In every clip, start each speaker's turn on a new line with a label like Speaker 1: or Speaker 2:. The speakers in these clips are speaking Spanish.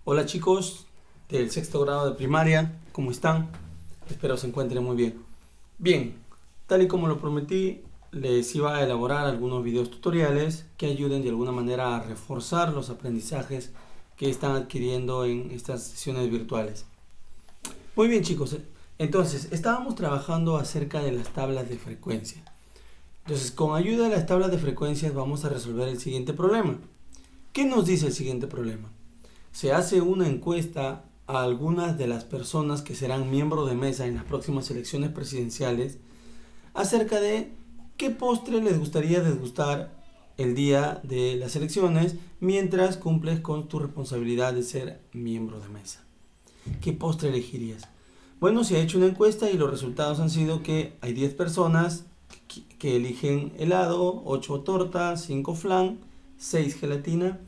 Speaker 1: Hola chicos del sexto grado de primaria, ¿cómo están? Espero se encuentren muy bien. Bien, tal y como lo prometí, les iba a elaborar algunos videos tutoriales que ayuden de alguna manera a reforzar los aprendizajes que están adquiriendo en estas sesiones virtuales. Muy bien chicos, entonces estábamos trabajando acerca de las tablas de frecuencia. Entonces, con ayuda de las tablas de frecuencias vamos a resolver el siguiente problema. ¿Qué nos dice el siguiente problema? Se hace una encuesta a algunas de las personas que serán miembros de mesa en las próximas elecciones presidenciales acerca de qué postre les gustaría degustar el día de las elecciones mientras cumples con tu responsabilidad de ser miembro de mesa. ¿Qué postre elegirías? Bueno, se ha hecho una encuesta y los resultados han sido que hay 10 personas que eligen helado, 8 torta, 5 flan, 6 gelatina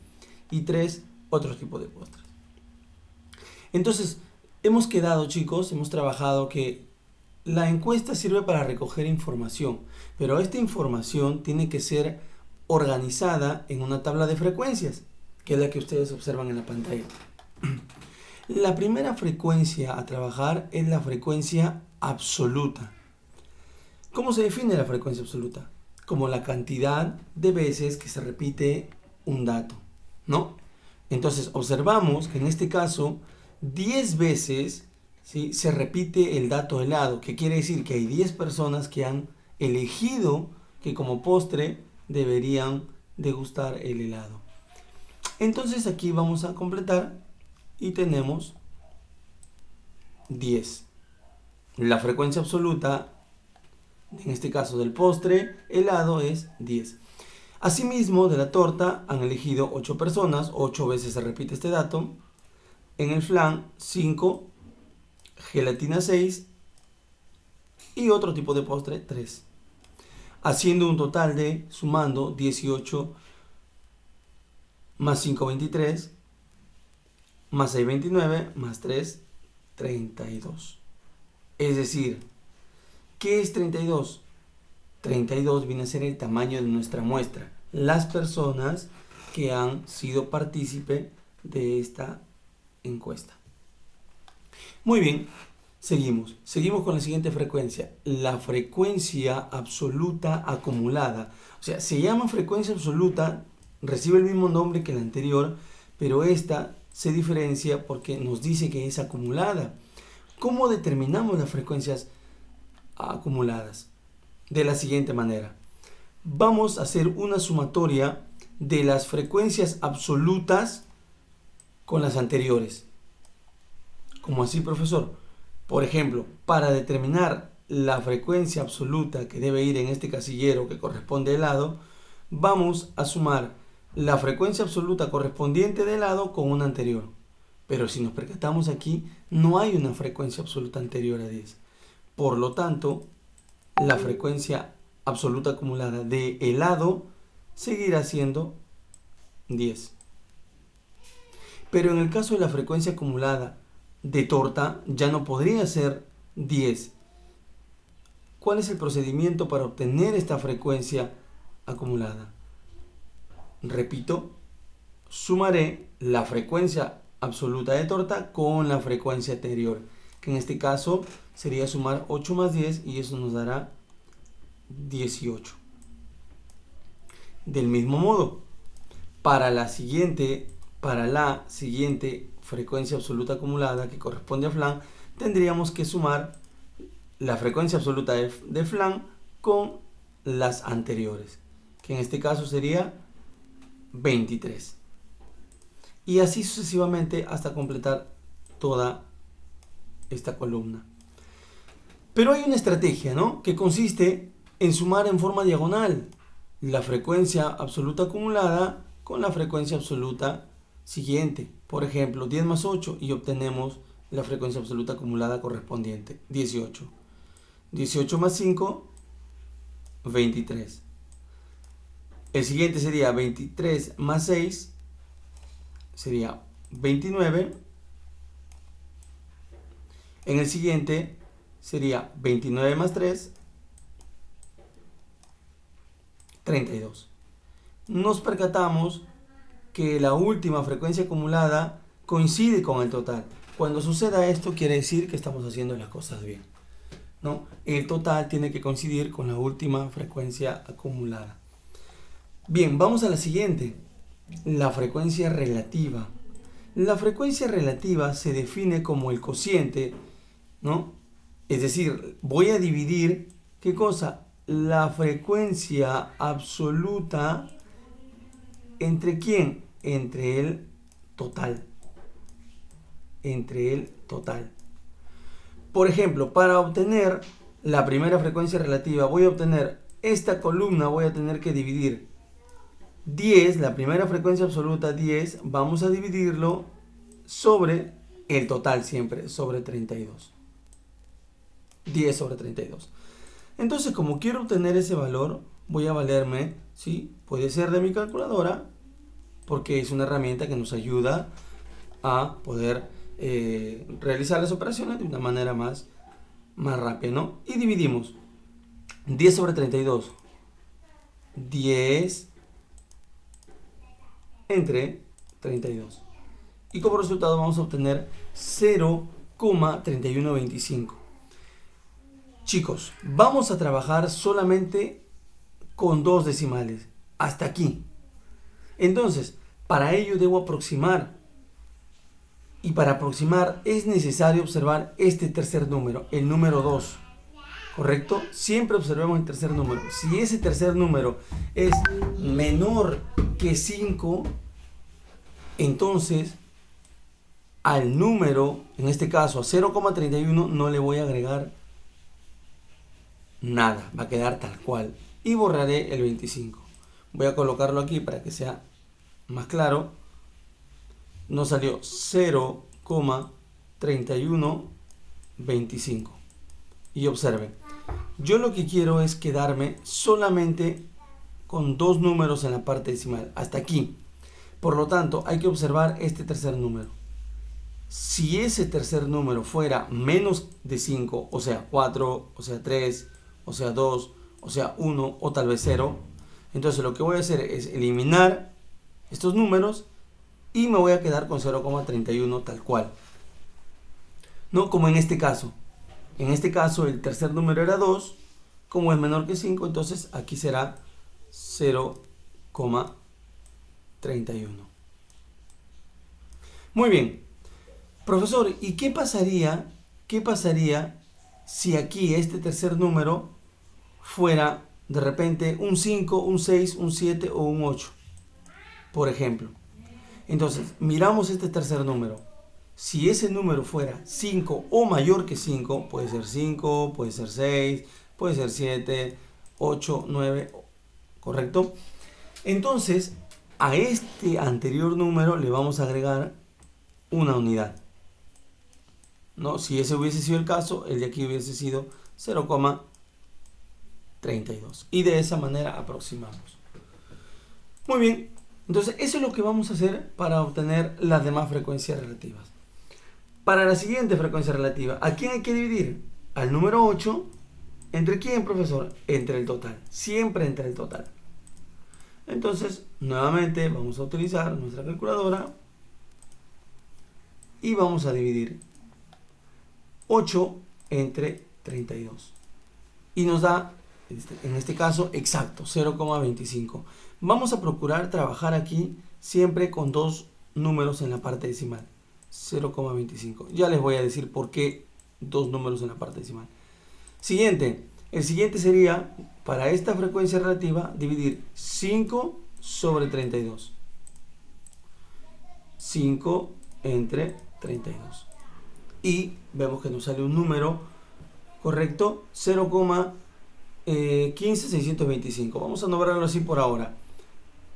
Speaker 1: y 3 otro tipo de postres. Entonces, hemos quedado, chicos, hemos trabajado que la encuesta sirve para recoger información, pero esta información tiene que ser organizada en una tabla de frecuencias, que es la que ustedes observan en la pantalla. La primera frecuencia a trabajar es la frecuencia absoluta. ¿Cómo se define la frecuencia absoluta? Como la cantidad de veces que se repite un dato, ¿no? Entonces observamos que en este caso 10 veces, ¿sí?, se repite el dato helado, que quiere decir que hay 10 personas que han elegido que como postre deberían degustar el helado. Entonces aquí vamos a completar y tenemos 10. La frecuencia absoluta, en este caso del postre helado, es 10. Asimismo, de la torta han elegido 8 personas, 8 veces se repite este dato. En el flan, 5, gelatina 6 y otro tipo de postre 3. Haciendo un total de, sumando 18 más 5, 23, más 6, 29, más 3, 32. Es decir, ¿qué es 32? 32 viene a ser el tamaño de nuestra muestra. Las personas que han sido partícipe de esta encuesta. Muy bien, seguimos con la siguiente frecuencia, la frecuencia absoluta acumulada. O sea, se llama frecuencia absoluta, recibe el mismo nombre que la anterior, pero esta se diferencia porque nos dice que es acumulada. ¿Cómo determinamos las frecuencias acumuladas? De la siguiente manera, vamos a hacer una sumatoria de las frecuencias absolutas con las anteriores. ¿Cómo así, profesor? Por ejemplo, para determinar la frecuencia absoluta que debe ir en este casillero que corresponde al helado, vamos a sumar la frecuencia absoluta correspondiente del helado con una anterior. Pero si nos percatamos aquí, no hay una frecuencia absoluta anterior a 10. Por lo tanto, la frecuencia absoluta acumulada de helado seguirá siendo 10. Pero en el caso de la frecuencia acumulada de torta, ya no podría ser 10. ¿Cuál es el procedimiento para obtener esta frecuencia acumulada? Repito, sumaré la frecuencia absoluta de torta con la frecuencia anterior, que en este caso sería sumar 8 más 10 y eso nos dará 18. Del mismo modo, para la siguiente frecuencia absoluta acumulada que corresponde a flan, tendríamos que sumar la frecuencia absoluta de flan con las anteriores, que en este caso sería 23. Y así sucesivamente hasta completar toda esta columna. Pero hay una estrategia, ¿no?, que consiste en sumar en forma diagonal la frecuencia absoluta acumulada con la frecuencia absoluta siguiente. Por ejemplo, 10 más 8 y obtenemos la frecuencia absoluta acumulada correspondiente, 18. 18 más 5, 23. El siguiente sería 23 más 6, sería 29. En el siguiente sería 29 más 3, 32. Nos percatamos que la última frecuencia acumulada coincide con el total. Cuando suceda esto, quiere decir que estamos haciendo las cosas bien, ¿no? El total tiene que coincidir con la última frecuencia acumulada. Bien, vamos a la siguiente. La frecuencia relativa. La frecuencia relativa se define como el cociente, ¿no? Es decir, voy a dividir, ¿qué cosa? La frecuencia absoluta, ¿entre quién? Entre el total. Entre el total. Por ejemplo, para obtener la primera frecuencia relativa, voy a obtener esta columna, voy a tener que dividir 10, la primera frecuencia absoluta 10, vamos a dividirlo sobre el total siempre, sobre 32. 10 sobre 32. Entonces, como quiero obtener ese valor, voy a valerme, ¿sí? Puede ser de mi calculadora, porque es una herramienta que nos ayuda a poder realizar las operaciones de una manera más rápida, ¿no? Y dividimos 10 sobre 32. 10 entre 32. Y como resultado vamos a obtener 0,3125. Chicos, vamos a trabajar solamente con dos decimales. Hasta aquí. Entonces, para ello debo aproximar. Y para aproximar es necesario observar este tercer número, el número 2. ¿Correcto? Siempre observemos el tercer número. Si ese tercer número es menor que 5, entonces al número, en este caso a 0,31, no le voy a agregar nada. Va a quedar tal cual. Y borraré el 25. Voy a colocarlo aquí para que sea más claro. Nos salió 0,3125. Y observen, yo lo que quiero es quedarme solamente con dos números en la parte decimal, hasta aquí. Por lo tanto, hay que observar este tercer número. Si ese tercer número fuera menos de 5, o sea 4, o sea 3, o sea 2, o sea 1, o tal vez 0, entonces lo que voy a hacer es eliminar estos números y me voy a quedar con 0,31 tal cual. No como en este caso. En este caso el tercer número era 2, como es menor que 5, entonces aquí será 0,31. Muy bien. Profesor, ¿y qué pasaría si aquí este tercer número fuera de repente un 5, un 6, un 7 o un 8? Por ejemplo. Entonces, miramos este tercer número. Si ese número fuera 5 o mayor que 5, puede ser 5, puede ser 6, puede ser 7, 8, 9, ¿correcto? Entonces, a este anterior número le vamos a agregar una unidad, ¿no? Si ese hubiese sido el caso, el de aquí hubiese sido 0,32. Y de esa manera aproximamos. Muy bien. Entonces, eso es lo que vamos a hacer para obtener las demás frecuencias relativas. Para la siguiente frecuencia relativa, ¿a quién hay que dividir? Al número 8. ¿Entre quién, profesor? Entre el total. Siempre entre el total. Entonces, nuevamente vamos a utilizar nuestra calculadora y vamos a dividir 8 entre 32. Y nos da, en este caso, exacto, 0,25. Vamos a procurar trabajar aquí siempre con dos números en la parte decimal. 0,25. Ya les voy a decir por qué dos números en la parte decimal. Siguiente. El siguiente sería, para esta frecuencia relativa, dividir 5 sobre 32. 5 entre 32. Y vemos que nos sale un número correcto, 0,15625. Vamos a nombrarlo así por ahora.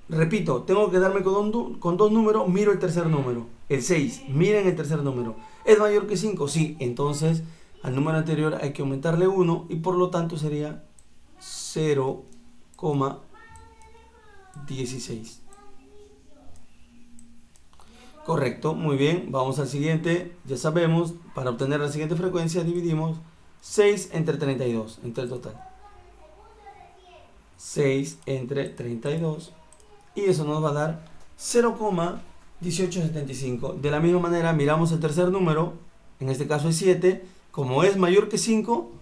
Speaker 1: Repito, tengo que quedarme con dos números, miro el tercer número, el 6, miren el tercer número. ¿Es mayor que 5? Sí, entonces al número anterior hay que aumentarle 1 y por lo tanto sería 0,16. Correcto, muy bien, vamos al siguiente. Ya sabemos, para obtener la siguiente frecuencia dividimos 6 entre 32, entre el total. 6 entre 32. Y eso nos va a dar 1875. De la misma manera, miramos el tercer número, en este caso es 7. Como es mayor que 5,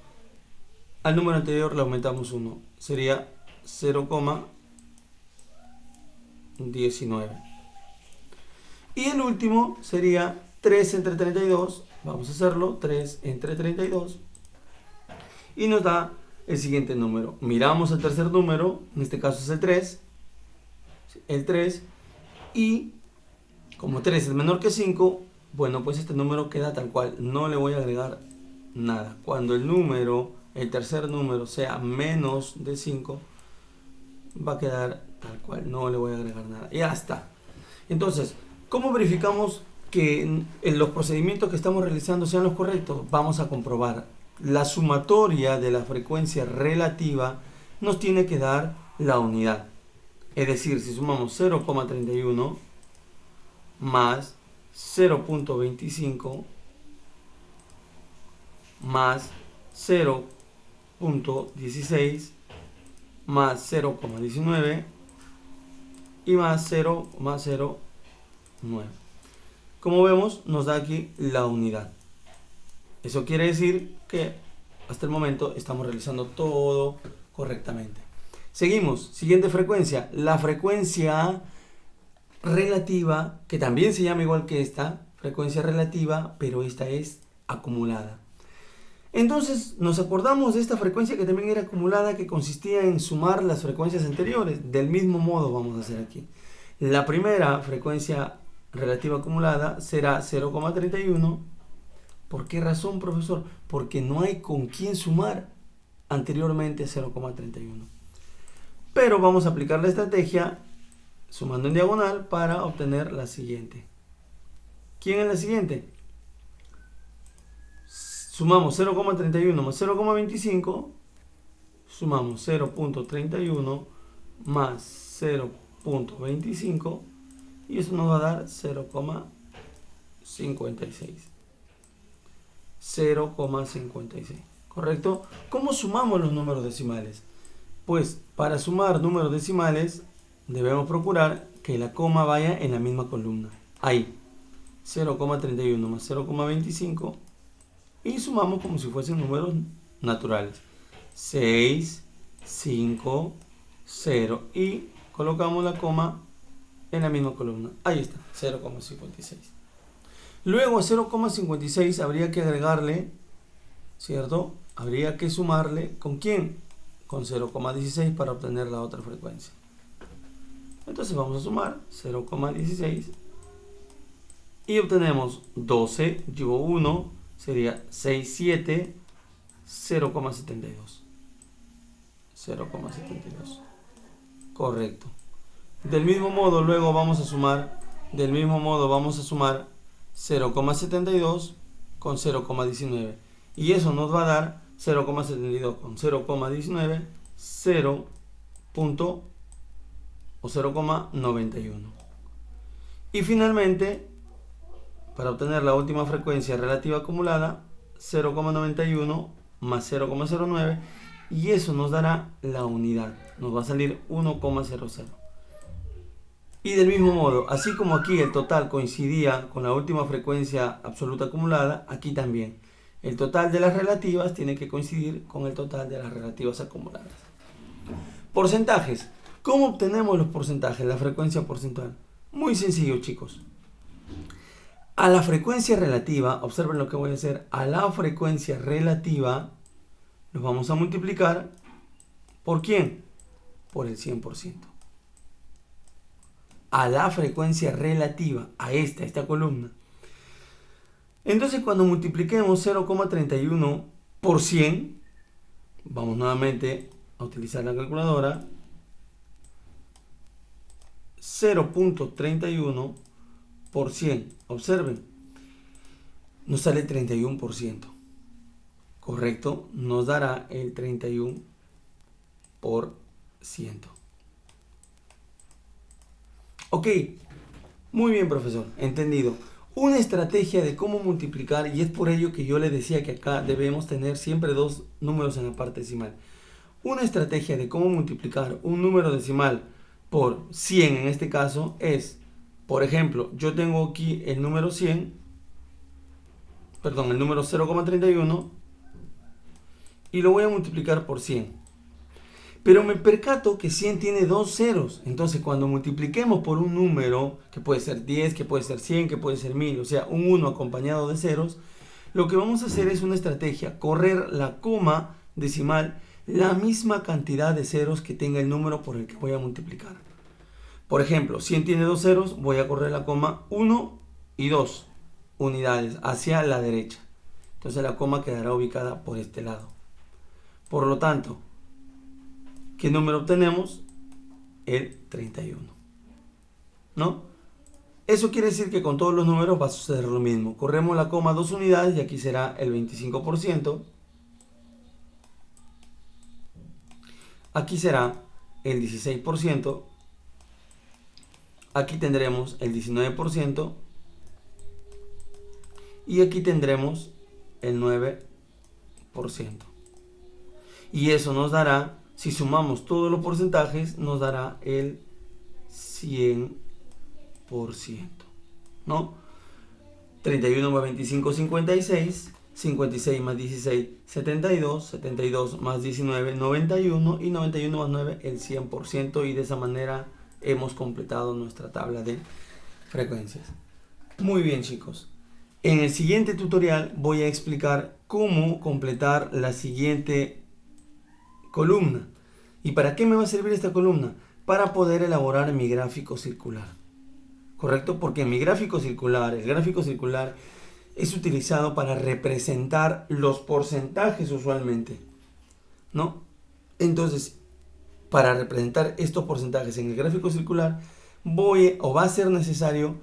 Speaker 1: al número anterior le aumentamos 1. Sería 0,19. Y el último sería 3 entre 32. Vamos a hacerlo, 3 entre 32. Y nos da el siguiente número. Miramos el tercer número, en este caso es el 3. El 3. Y como 3 es menor que 5, bueno, pues este número queda tal cual. No le voy a agregar nada. Cuando el tercer número sea menos de 5, va a quedar tal cual. No le voy a agregar nada. Ya está. Entonces, ¿cómo verificamos que los procedimientos que estamos realizando sean los correctos? Vamos a comprobar. La sumatoria de la frecuencia relativa nos tiene que dar la unidad. Es decir, si sumamos 0,31 más 0,25 más 0,16 más 0,19 y más 0,09. Como vemos, nos da aquí la unidad. Eso quiere decir que hasta el momento estamos realizando todo correctamente. Seguimos. Siguiente frecuencia. La frecuencia relativa, que también se llama igual que esta, frecuencia relativa, pero esta es acumulada. Entonces nos acordamos de esta frecuencia que también era acumulada, que consistía en sumar las frecuencias anteriores. Del mismo modo vamos a hacer aquí. La primera frecuencia relativa acumulada será 0,31. ¿Por qué razón, profesor? Porque no hay con quién sumar anteriormente 0,31. Pero vamos a aplicar la estrategia sumando en diagonal para obtener la siguiente. ¿Quién es la siguiente? Sumamos 0,31 más 0,25. Sumamos 0,31 más 0,25. Y eso nos va a dar 0,56. 0,56. ¿Correcto? ¿Cómo sumamos los números decimales? Pues para sumar números decimales debemos procurar que la coma vaya en la misma columna. Ahí. 0,31 más 0,25. Y sumamos como si fuesen números naturales. 6, 5, 0. Y colocamos la coma en la misma columna. Ahí está. 0,56. Luego a 0,56 habría que agregarle, ¿cierto? Habría que sumarle, ¿con quién? Con 0,16 para obtener la otra frecuencia. Entonces vamos a sumar 0,16 y obtenemos 12, llevo 1, sería 6, 7, 0,72. 0,72. Correcto. Del mismo modo luego vamos a sumar 0,72 con 0,19 y eso nos va a dar 0,72 con 0,19 0,91. Y finalmente, para obtener la última frecuencia relativa acumulada, 0,91 más 0,09 y eso nos dará la unidad. Nos va a salir 1,00. Y del mismo modo, así como aquí el total coincidía con la última frecuencia absoluta acumulada, aquí también. El total de las relativas tiene que coincidir con el total de las relativas acumuladas. Porcentajes. ¿Cómo obtenemos los porcentajes, la frecuencia porcentual? Muy sencillo, chicos. A la frecuencia relativa, observen lo que voy a hacer, a la frecuencia relativa lo vamos a multiplicar ¿por quién? Por el 100%. A la frecuencia relativa, a esta columna. Entonces cuando multipliquemos 0,31 por 100, vamos nuevamente a utilizar la calculadora, 0,31 por 100, observen, nos sale 31%, ¿correcto? Nos dará el 31%. Ok, muy bien, profesor, entendido. Una estrategia de cómo multiplicar, y es por ello que yo le decía que acá debemos tener siempre dos números en la parte decimal. Una estrategia de cómo multiplicar un número decimal por 100 en este caso es Por ejemplo, yo tengo aquí el número 100, perdón, el número 0,31 y lo voy a multiplicar por 100. Pero me percato que 100 tiene dos ceros. Entonces, cuando multipliquemos por un número, que puede ser 10, que puede ser 100, que puede ser 1000, o sea, un 1 acompañado de ceros, lo que vamos a hacer es una estrategia, correr la coma decimal la misma cantidad de ceros que tenga el número por el que voy a multiplicar. Por ejemplo, 100 tiene dos ceros, voy a correr la coma 1 y 2 unidades hacia la derecha. Entonces la coma quedará ubicada por este lado. Por lo tanto, ¿qué número obtenemos? El 31. ¿No? Eso quiere decir que con todos los números va a suceder lo mismo. Corremos la coma 2 unidades y aquí será el 25%. Aquí será el 16%. Aquí tendremos el 19%. Y aquí tendremos el 9%. Y eso nos dará, si sumamos todos los porcentajes, nos dará el 100%. ¿No? 31 más 25, 56. 56 más 16, 72. 72 más 19, 91. Y 91 más 9, el 100%. Y de esa manera hemos completado nuestra tabla de frecuencias. Muy bien, chicos. En el siguiente tutorial voy a explicar cómo completar la siguiente columna. ¿Y para qué me va a servir esta columna? Para poder elaborar mi gráfico circular. ¿Correcto? Porque mi gráfico circular, el gráfico circular es utilizado para representar los porcentajes usualmente, ¿no? Entonces, para representar estos porcentajes en el gráfico circular, va a ser necesario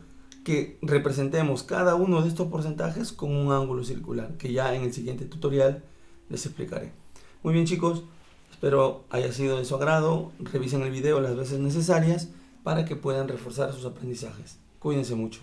Speaker 1: que representemos cada uno de estos porcentajes con un ángulo circular, que ya en el siguiente tutorial les explicaré. Muy bien, chicos, espero haya sido de su agrado. Revisen el video las veces necesarias para que puedan reforzar sus aprendizajes. Cuídense mucho.